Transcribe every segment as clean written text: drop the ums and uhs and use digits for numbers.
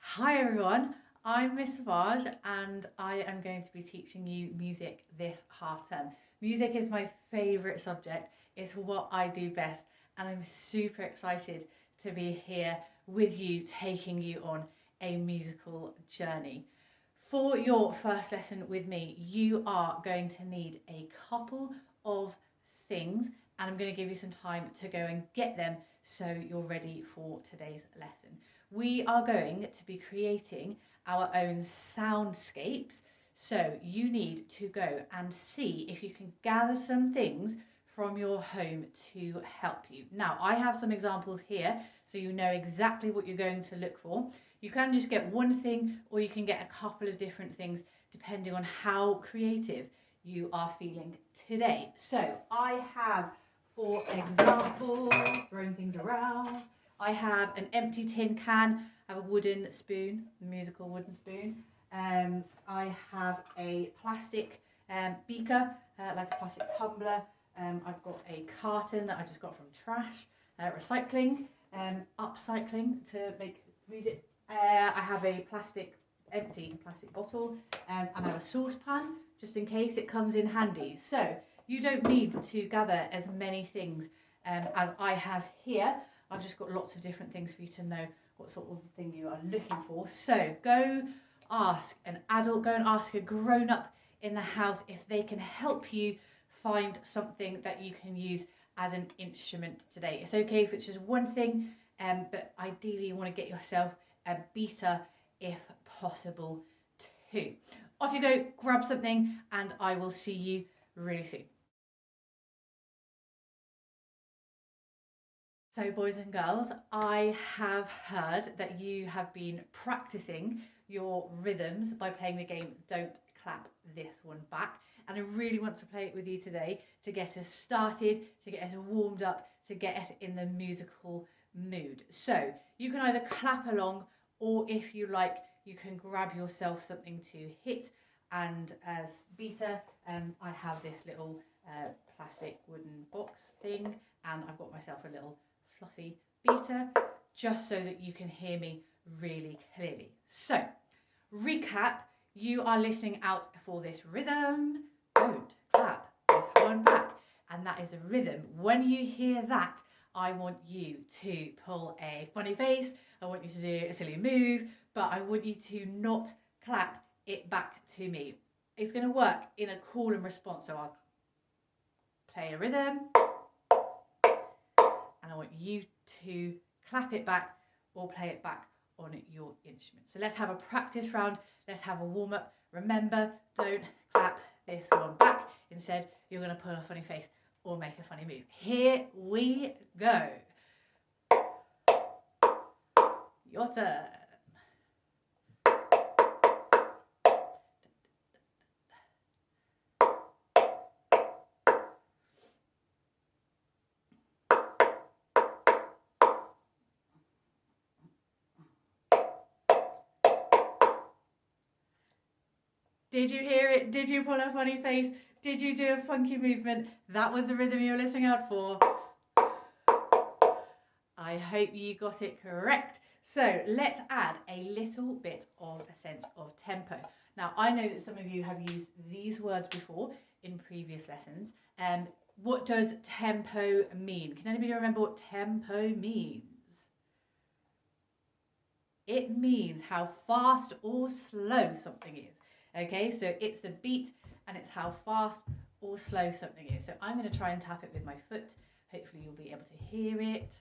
Hi everyone, I'm Miss Savage and I am going to be teaching you music this half term. Music is my favourite subject, it's what I do best, and I'm super excited to be here with you, taking you on a musical journey. For your first lesson with me, you are going to need a couple of things, and I'm going to give you some time to go and get them so you're ready for today's lesson. We are going to be creating our own soundscapes, so you need to go and see if you can gather some things from your home to help you. Now, I have some examples here so you know exactly what you're going to look for. You can just get one thing or you can get a couple of different things depending on how creative you are feeling today. So I have, for example, throwing things around, I have an empty tin can, I have a wooden spoon, a musical wooden spoon. I have a plastic beaker, like a plastic tumbler. I've got a carton that I just got from trash, recycling, upcycling to make music. I have a empty plastic bottle, and I have a saucepan just in case it comes in handy. So you don't need to gather as many things as I have here. I've just got lots of different things for you to know what sort of thing you are looking for. So go ask an adult, go and ask a grown-up in the house if they can help you find something that you can use as an instrument today. It's okay if it's just one thing, but ideally you want to get yourself a beater if possible too. Off you go, grab something, and I will see you really soon. So boys and girls, I have heard that you have been practicing your rhythms by playing the game Don't Clap This One Back, and I really want to play it with you today to get us started, to get us warmed up, to get us in the musical mood. So you can either clap along, or if you like, you can grab yourself something to hit, and as beater, I have this little plastic wooden box thing, and I've got myself a little fluffy beater just so that you can hear me really clearly. So, recap, you are listening out for this rhythm, don't clap this one back, and that is a rhythm. When you hear that, I want you to pull a funny face, I want you to do a silly move, but I want you to not clap it back to me. It's going to work in a call and response, so I'll play a rhythm, and I want you to clap it back or play it back on your instrument. So let's have a practice round. Let's have a warm up. Remember, don't clap this one back. Instead, you're going to pull a funny face or make a funny move. Here we go. Your turn. Did you hear it? Did you pull a funny face? Did you do a funky movement? That was the rhythm you were listening out for. I hope you got it correct. So let's add a little bit of a sense of tempo. Now, I know that some of you have used these words before in previous lessons. What does tempo mean? Can anybody remember what tempo means? It means how fast or slow something is. Okay, so it's the beat and it's how fast or slow something is. So I'm going to try and tap it with my foot. Hopefully you'll be able to hear it.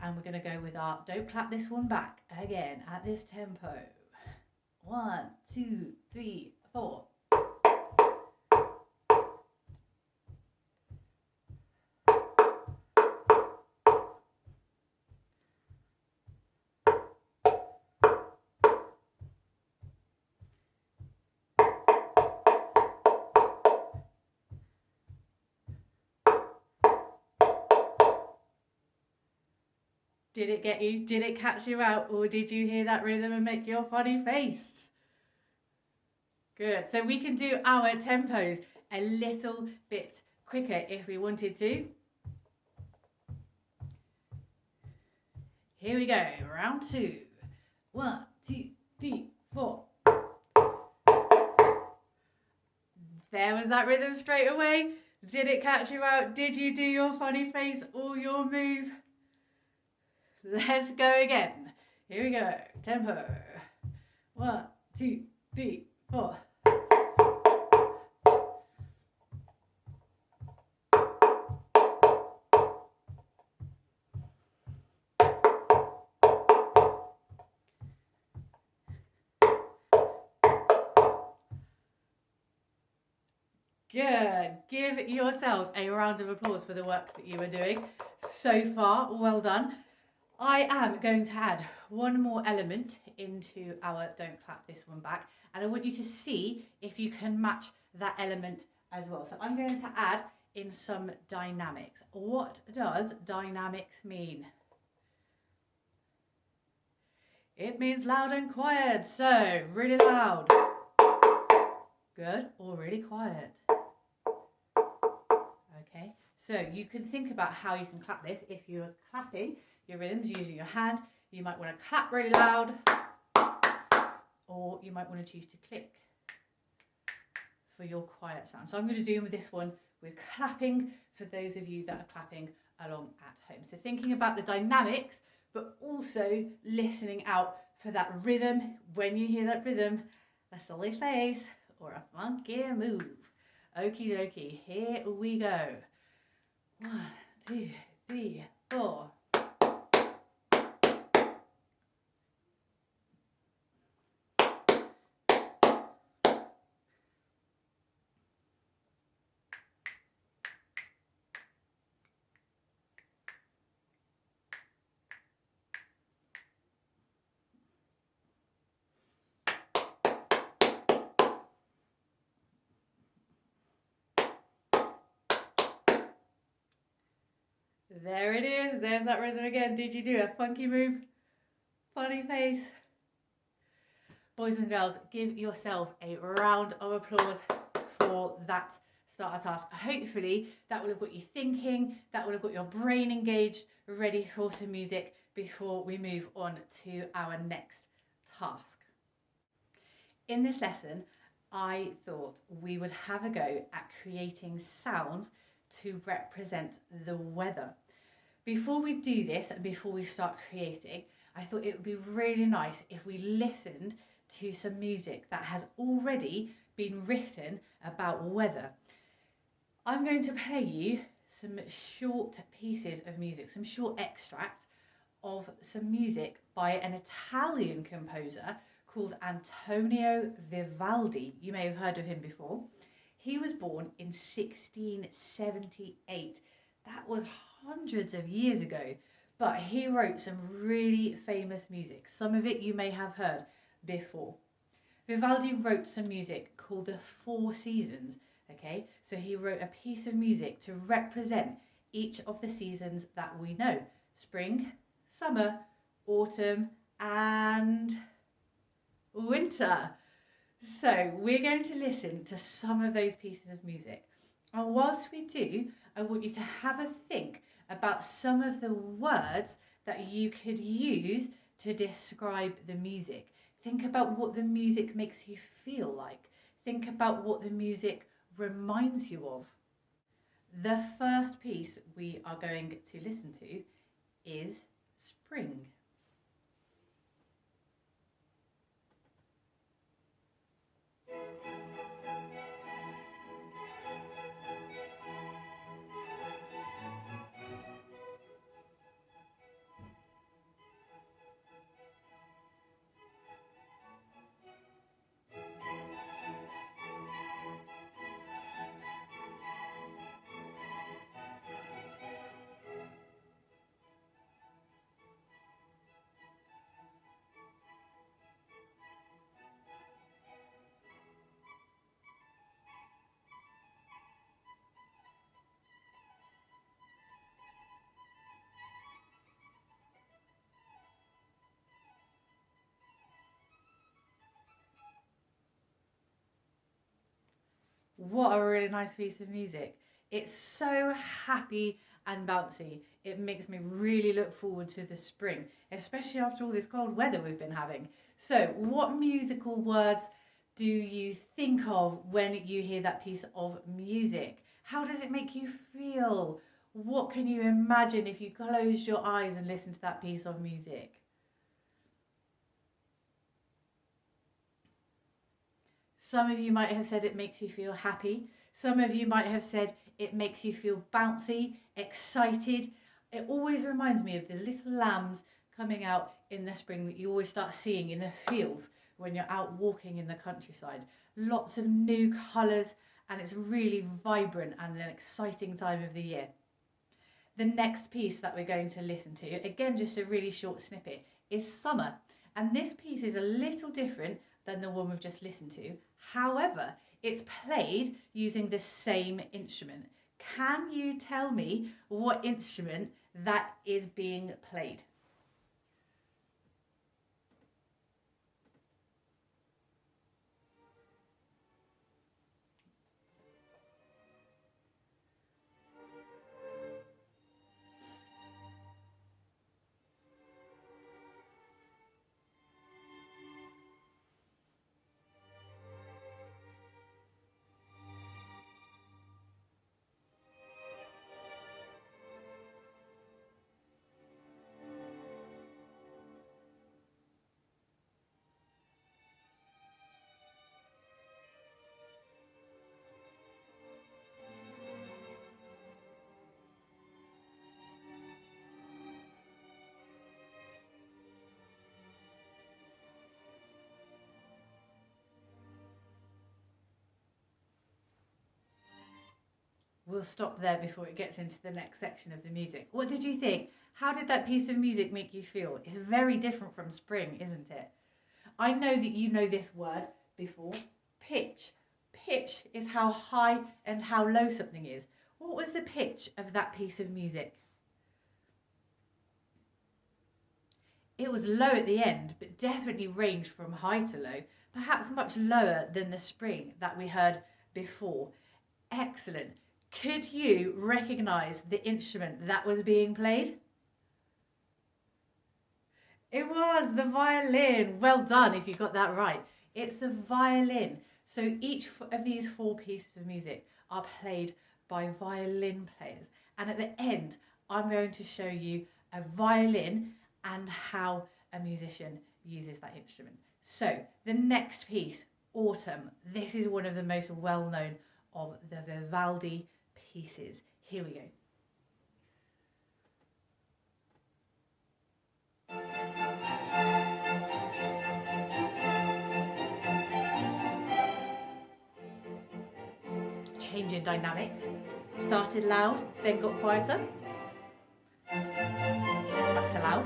And we're going to go with our don't clap this one back again at this tempo. 1, 2, 3, 4. Did it get you? Did it catch you out? Or did you hear that rhythm and make your funny face? Good. So we can do our tempos a little bit quicker if we wanted to. Here we go. Round 2. 1, 2, 3, 4. There was that rhythm straight away. Did it catch you out? Did you do your funny face or your move? Let's go again. Here we go. Tempo. 1, 2, 3, 4. Good. Give yourselves a round of applause for the work that you are doing so far. Well done. I am going to add one more element into our Don't Clap This One Back, and I want you to see if you can match that element as well. So I'm going to add in some dynamics. What does dynamics mean? It means loud and quiet. So really loud. Good. Or really quiet. Okay, so you can think about how you can clap this. If you're clapping your rhythms using your hand, you might want to clap really loud, or you might want to choose to click for your quiet sound. So I'm going to do this one with clapping for those of you that are clapping along at home. So thinking about the dynamics, but also listening out for that rhythm. When you hear that rhythm, a silly face or a funky move. Okie dokie, here we go. 1, 2, 3, 4. There it is. There's that rhythm again. Did you do a funky move? Funny face. Boys and girls, give yourselves a round of applause for that starter task. Hopefully that will have got you thinking, that will have got your brain engaged, ready for some music before we move on to our next task. In this lesson, I thought we would have a go at creating sounds to represent the weather. Before we do this and before we start creating, I thought it would be really nice if we listened to some music that has already been written about weather. I'm going to play you some short pieces of music, some short extracts of some music by an Italian composer called Antonio Vivaldi. You may have heard of him before. He was born in 1678. That was hundreds of years ago, but he wrote some really famous music. Some of it you may have heard before. Vivaldi wrote some music called the Four Seasons, okay? So he wrote a piece of music to represent each of the seasons that we know. Spring, summer, autumn, and winter. So we're going to listen to some of those pieces of music. And whilst we do, I want you to have a think about some of the words that you could use to describe the music. Think about what the music makes you feel like. Think about what the music reminds you of. The first piece we are going to listen to is Spring. What a really nice piece of music. It's so happy and bouncy. It makes me really look forward to the spring, especially after all this cold weather we've been having. So, what musical words do you think of when you hear that piece of music? How does it make you feel? What can you imagine if you closed your eyes and listened to that piece of music? Some of you might have said it makes you feel happy. Some of you might have said it makes you feel bouncy, excited. It always reminds me of the little lambs coming out in the spring that you always start seeing in the fields when you're out walking in the countryside. Lots of new colours, and it's really vibrant and an exciting time of the year. The next piece that we're going to listen to, again just a really short snippet, is Summer. And this piece is a little different than the one we've just listened to. However, it's played using the same instrument. Can you tell me what instrument that is being played? We'll stop there before it gets into the next section of the music. What did you think? How did that piece of music make you feel? It's very different from spring, isn't it? I know that you know this word before. Pitch. Pitch is how high and how low something is. What was the pitch of that piece of music? It was low at the end, but definitely ranged from high to low, perhaps much lower than the spring that we heard before. Excellent. Could you recognise the instrument that was being played? It was the violin. Well done if you got that right. It's the violin. So each of these four pieces of music are played by violin players. And at the end, I'm going to show you a violin and how a musician uses that instrument. So the next piece, Autumn. This is one of the most well-known of the Vivaldi pieces. Here we go. Change in dynamics. Started loud, then got quieter. Back to loud.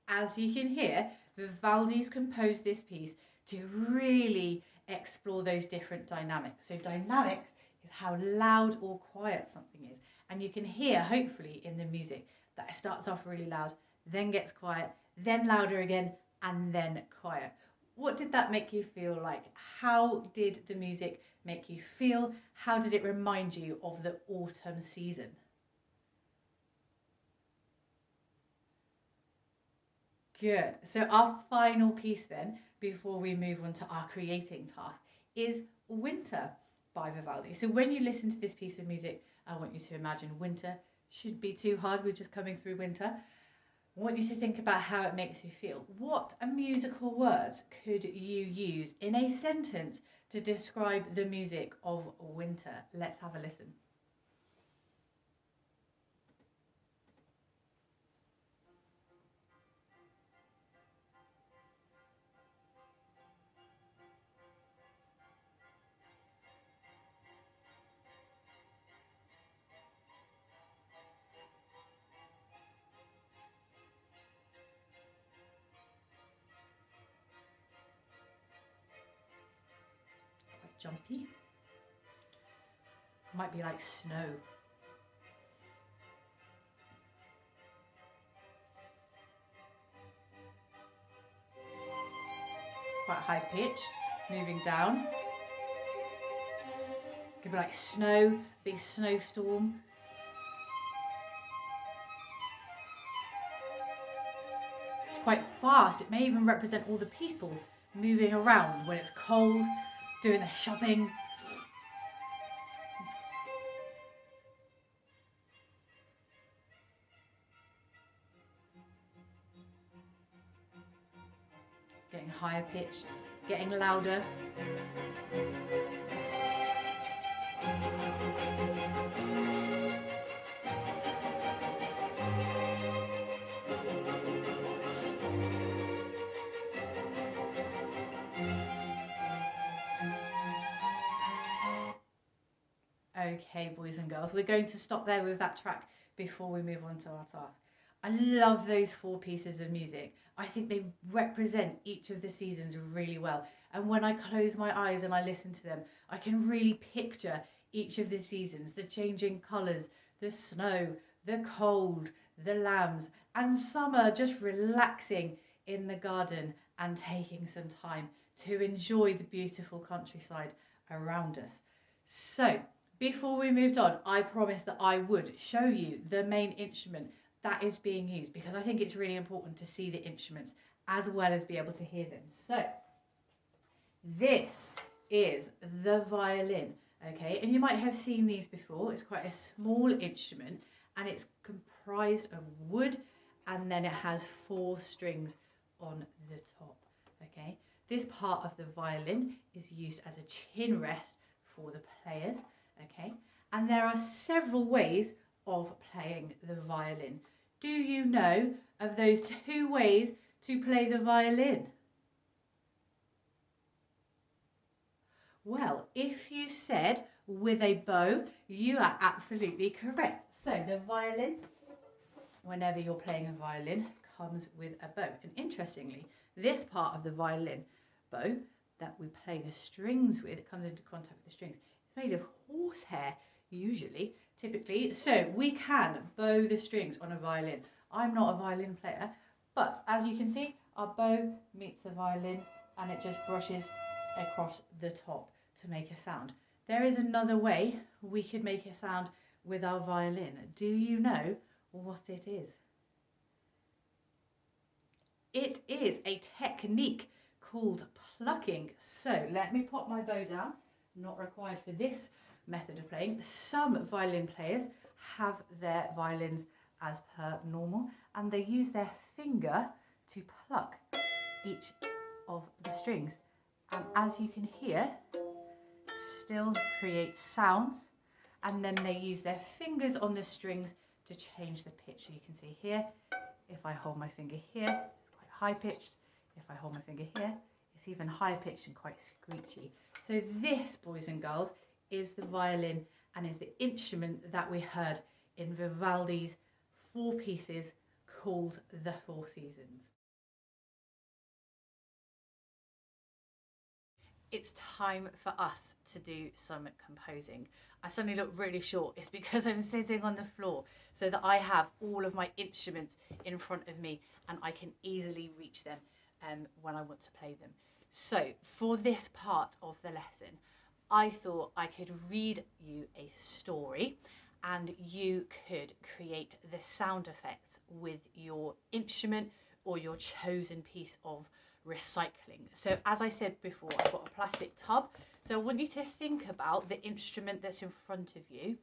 As you can hear, Vivaldi's composed this piece to really explore those different dynamics. So dynamics is how loud or quiet something is. And you can hear, hopefully, in the music that it starts off really loud, then gets quiet, then louder again, and then quiet. What did that make you feel like? How did the music make you feel? How did it remind you of the autumn season? Good. So our final piece then, before we move on to our creating task, is Winter by Vivaldi. So when you listen to this piece of music, I want you to imagine winter. Shouldn't be too hard, we're just coming through winter. I want you to think about how it makes you feel. What musical words could you use in a sentence to describe the music of winter? Let's have a listen. jumpy. Might be like snow. Quite high pitched, moving down. Could be like snow, big snowstorm. Quite fast. It may even represent all the people moving around when it's cold, doing their shopping. Getting higher pitched, getting louder. Okay, boys and girls, we're going to stop there with that track before we move on to our task. I love those 4 pieces of music. I think they represent each of the seasons really well. And when I close my eyes and I listen to them, I can really picture each of the seasons, the changing colours, the snow, the cold, the lambs, and summer just relaxing in the garden and taking some time to enjoy the beautiful countryside around us. So, before we moved on, I promised that I would show you the main instrument that is being used, because I think it's really important to see the instruments as well as be able to hear them. So, this is the violin, okay? And you might have seen these before. It's quite a small instrument and it's comprised of wood, and then it has 4 strings on the top, okay? This part of the violin is used as a chin rest for the players, okay? And there are several ways of playing the violin. Do you know of those 2 ways to play the violin? Well, if you said with a bow, you are absolutely correct. So the violin, whenever you're playing a violin, comes with a bow. And interestingly, this part of the violin bow that we play the strings with, it comes into contact with the strings. It's made of horsehair, usually, typically. So we can bow the strings on a violin. I'm not a violin player, but as you can see, our bow meets the violin and it just brushes across the top to make a sound. There is another way we could make a sound with our violin. Do you know what it is? It is a technique called plucking. So let me pop my bow down. Not required for this method of playing. Some violin players have their violins as per normal, and they use their finger to pluck each of the strings. And as you can hear, still creates sounds, and then they use their fingers on the strings to change the pitch. So you can see here, if I hold my finger here, it's quite high pitched. If I hold my finger here, it's even higher pitched and quite screechy. So this, boys and girls, is the violin and is the instrument that we heard in Vivaldi's 4 pieces called The 4 Seasons. It's time for us to do some composing. I suddenly look really short. It's because I'm sitting on the floor so that I have all of my instruments in front of me and I can easily reach them when I want to play them. So for this part of the lesson, I thought I could read you a story and you could create the sound effects with your instrument or your chosen piece of recycling. So as I said before, I've got a plastic tub. So I want you to think about the instrument that's in front of you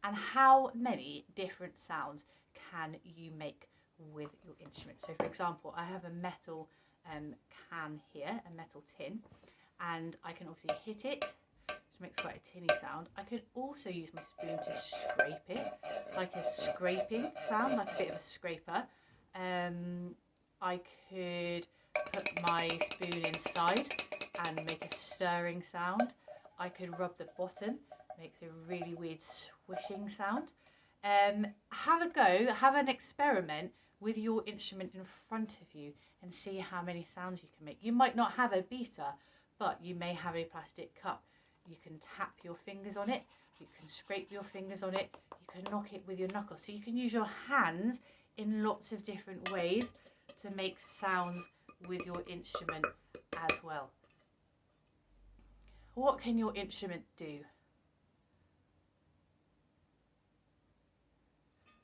and how many different sounds can you make with your instrument. So for example, I have a metal can here, a metal tin, and I can obviously hit it, which makes quite a tinny sound. I could also use my spoon to scrape it, like a scraping sound, like a bit of a scraper. I could put my spoon inside and make a stirring sound. I could rub the bottom, makes a really weird swishing sound. Have a go, have an experiment with your instrument in front of you and see how many sounds you can make. You might not have a beater, but you may have a plastic cup. You can tap your fingers on it. You can scrape your fingers on it. You can knock it with your knuckles. So you can use your hands in lots of different ways to make sounds with your instrument as well. What can your instrument do?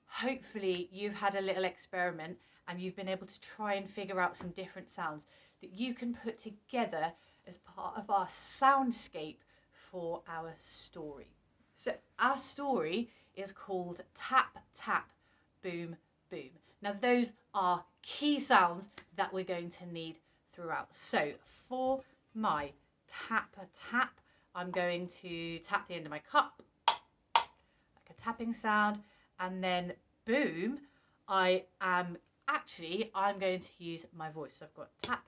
Hopefully you've had a little experiment and you've been able to try and figure out some different sounds that you can put together as part of our soundscape for our story. So our story is called Tap, Tap, Boom, Boom. Now those are key sounds that we're going to need throughout. So for my tap, tap, I'm going to tap the end of my cup, like a tapping sound, and then boom, I'm going to use my voice. So I've got tap,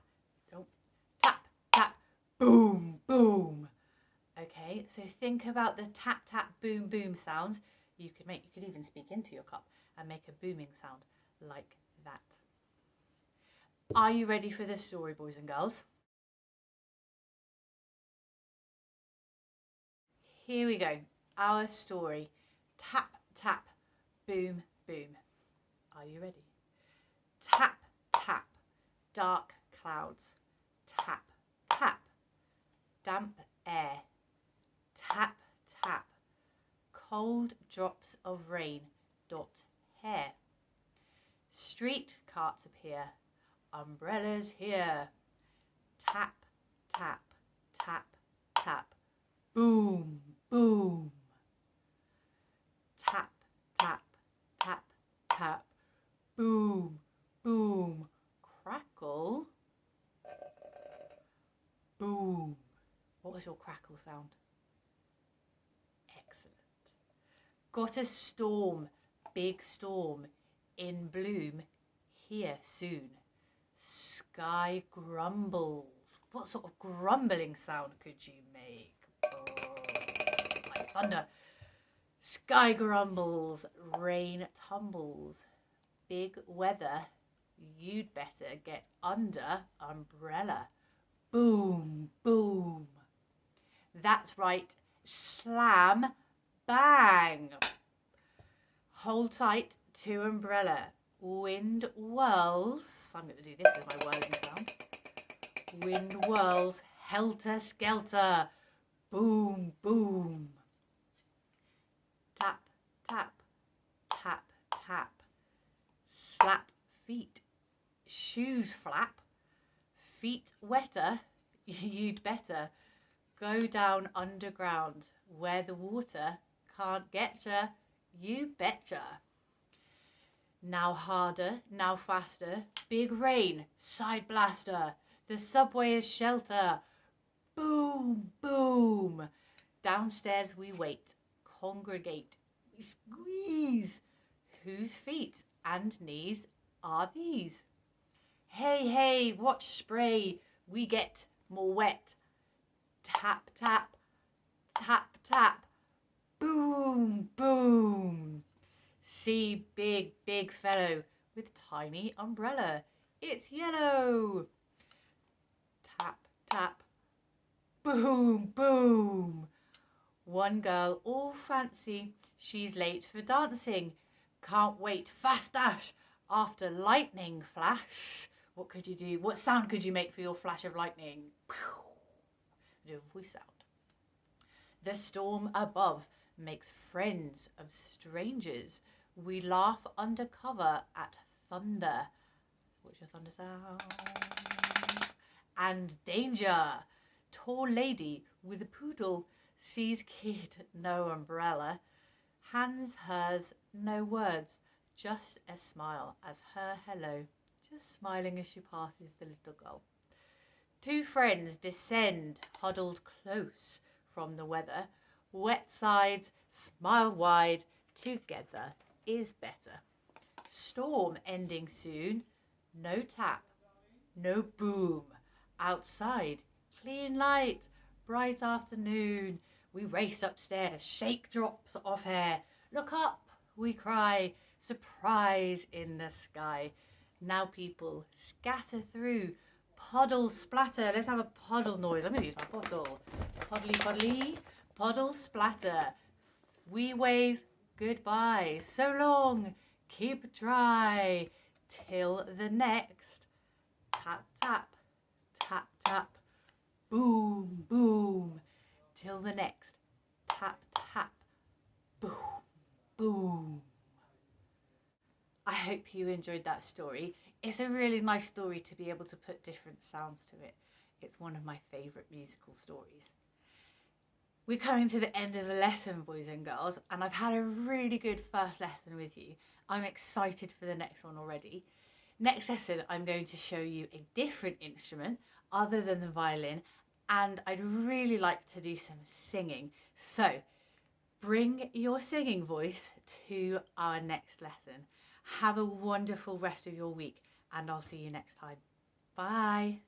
oh, tap, tap, boom, boom. Okay, so think about the tap, tap, boom, boom sounds you could even speak into your cup and make a booming sound like that. Are you ready for this story, boys and girls? Here we go. Our story. Tap, tap, boom, boom. Are you ready? Tap, tap, dark clouds. Tap, tap, damp air. Tap, tap, cold drops of rain. Dot hair. Street carts appear. Umbrellas here. Tap, tap, tap, tap. Boom, boom. Tap, tap, tap, tap. Boom, boom. Crackle. Boom. What was your crackle sound? Excellent. Got a storm, big storm, in bloom, here soon. Sky grumbles. What sort of grumbling sound could you make? Oh, like thunder. Sky grumbles, rain tumbles. Big weather, you'd better get under umbrella. Boom, boom. That's right, slam, bang. Hold tight to umbrella. Wind whirls. I'm going to do this as my whirling sound. Wind whirls, helter skelter. Boom, boom. Tap, tap, tap, tap. Slap feet. Shoes flap. Feet wetter. You'd better go down underground where the water can't get ya. You betcha. Now harder, now faster. Big rain, side blaster. The subway is shelter. Boom, boom. Downstairs we wait, congregate, we squeeze. Whose feet and knees are these? Hey, hey, watch spray, we get more wet. Tap, tap, tap, tap. Boom, boom. See big, big fellow with tiny umbrella. It's yellow. Tap, tap. Boom, boom. One girl all fancy. She's late for dancing. Can't wait. Fast dash after lightning flash. What could you do? What sound could you make for your flash of lightning? Do a voice sound. The storm above makes friends of strangers. We laugh under cover at thunder. What's your thunder sound? And danger. Tall lady with a poodle sees kid, no umbrella. Hands hers, no words, just a smile as her hello. Just smiling as she passes the little girl. Two friends descend, huddled close from the weather. Wet sides, smile wide, together is better. Storm ending soon, no tap, no boom. Outside, clean light, bright afternoon. We race upstairs, shake drops of hair. Look up, we cry, surprise in the sky. Now people scatter through, Puddle splatter. Let's have a puddle noise. I'm going to use my bottle. Puddly, puddly, puddle splatter. We wave goodbye. So long. Keep dry. Till the next. Tap, tap, tap, tap. Boom, boom. Till the next. Tap, tap. Boom, boom. I hope you enjoyed that story. It's a really nice story to be able to put different sounds to it. It's one of my favourite musical stories. We're coming to the end of the lesson, boys and girls, and I've had a really good first lesson with you. I'm excited for the next one already. Next lesson, I'm going to show you a different instrument other than the violin, and I'd really like to do some singing. So bring your singing voice to our next lesson. Have a wonderful rest of your week, and I'll see you next time. Bye.